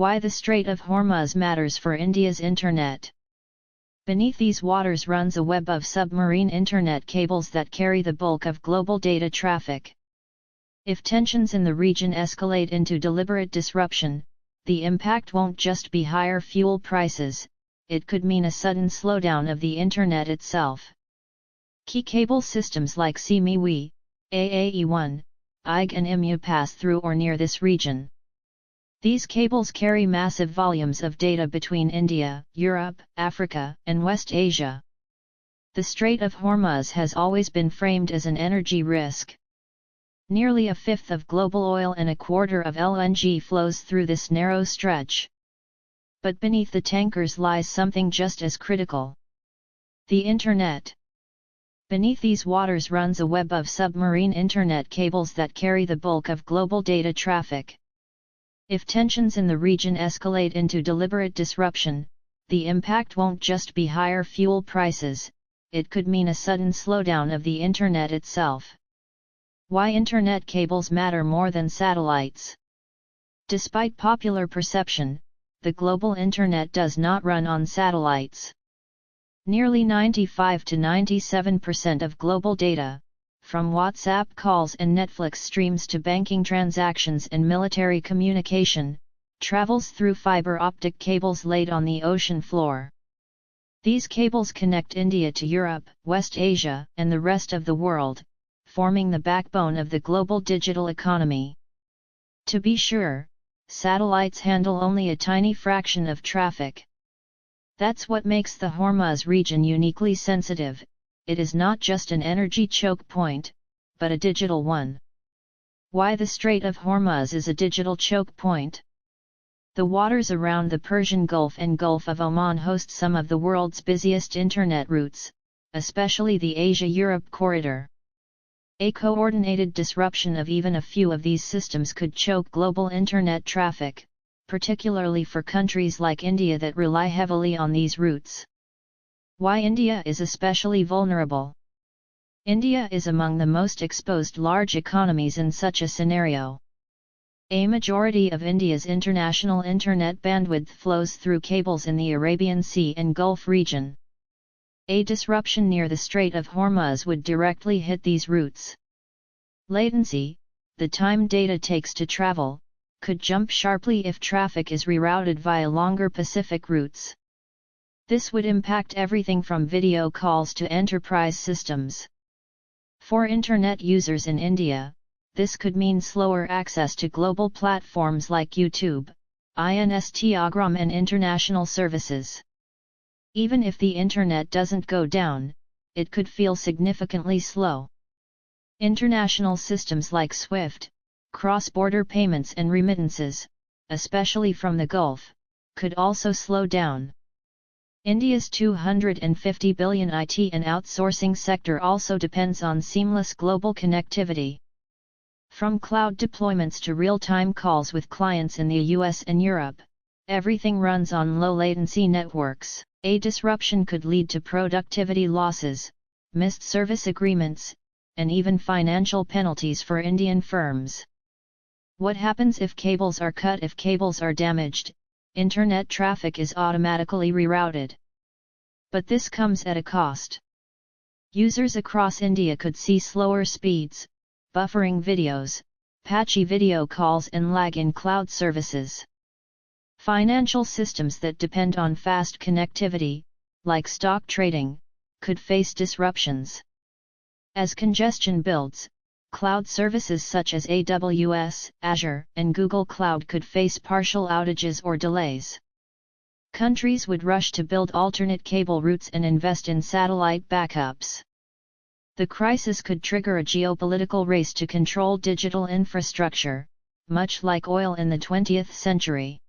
Why the Strait of Hormuz matters for India's internet. Beneath these waters runs a web of submarine internet cables that carry the bulk of global data traffic. If tensions in the region escalate into deliberate disruption, the impact won't just be higher fuel prices, it could mean a sudden slowdown of the internet itself. Key cable systems like IMEWE, AAE1, EIG and IMEWE pass through or near this region. These cables carry massive volumes of data between India, Europe, Africa, and West Asia. The Strait of Hormuz has always been framed as an energy risk. Nearly a fifth of global oil and a quarter of LNG flows through this narrow stretch. But beneath the tankers lies something just as critical: the Internet. Beneath these waters runs a web of submarine internet cables that carry the bulk of global data traffic. If tensions in the region escalate into deliberate disruption, the impact won't just be higher fuel prices, it could mean a sudden slowdown of the internet itself. Why internet cables matter more than satellites. Despite popular perception, the global internet does not run on satellites. Nearly 95 to 97% of global data, from WhatsApp calls and Netflix streams to banking transactions and military communication, travels through fiber optic cables laid on the ocean floor. These cables connect India to Europe, West Asia, and the rest of the world, forming the backbone of the global digital economy. To be sure, satellites handle only a tiny fraction of traffic. That's what makes the Hormuz region uniquely sensitive. It is not just an energy choke point, but a digital one. Why the Strait of Hormuz is a digital choke point? The waters around the Persian Gulf and Gulf of Oman host some of the world's busiest internet routes, especially the Asia-Europe corridor. A coordinated disruption of even a few of these systems could choke global internet traffic, particularly for countries like India that rely heavily on these routes. Why India is especially vulnerable. India is among the most exposed large economies in such a scenario. A majority of India's international internet bandwidth flows through cables in the Arabian Sea and Gulf region. A disruption near the Strait of Hormuz would directly hit these routes. Latency, the time data takes to travel, could jump sharply if traffic is rerouted via longer Pacific routes. This would impact everything from video calls to enterprise systems. For internet users in India, this could mean slower access to global platforms like YouTube, Instagram and international services. Even if the internet doesn't go down, it could feel significantly slow. International systems like SWIFT, cross-border payments and remittances, especially from the Gulf, could also slow down. India's $250 billion IT and outsourcing sector also depends on seamless global connectivity. From cloud deployments to real-time calls with clients in the US and Europe, everything runs on low-latency networks. A disruption could lead to productivity losses, missed service agreements, and even financial penalties for Indian firms. What happens if cables are cut? If cables are damaged, internet traffic is automatically rerouted. But this comes at a cost. Users across India could see slower speeds, buffering videos, patchy video calls and lag in cloud services. Financial systems that depend on fast connectivity, like stock trading, could face disruptions. As congestion builds, cloud services such as AWS, Azure, and Google Cloud could face partial outages or delays. Countries would rush to build alternate cable routes and invest in satellite backups. The crisis could trigger a geopolitical race to control digital infrastructure, much like oil in the 20th century.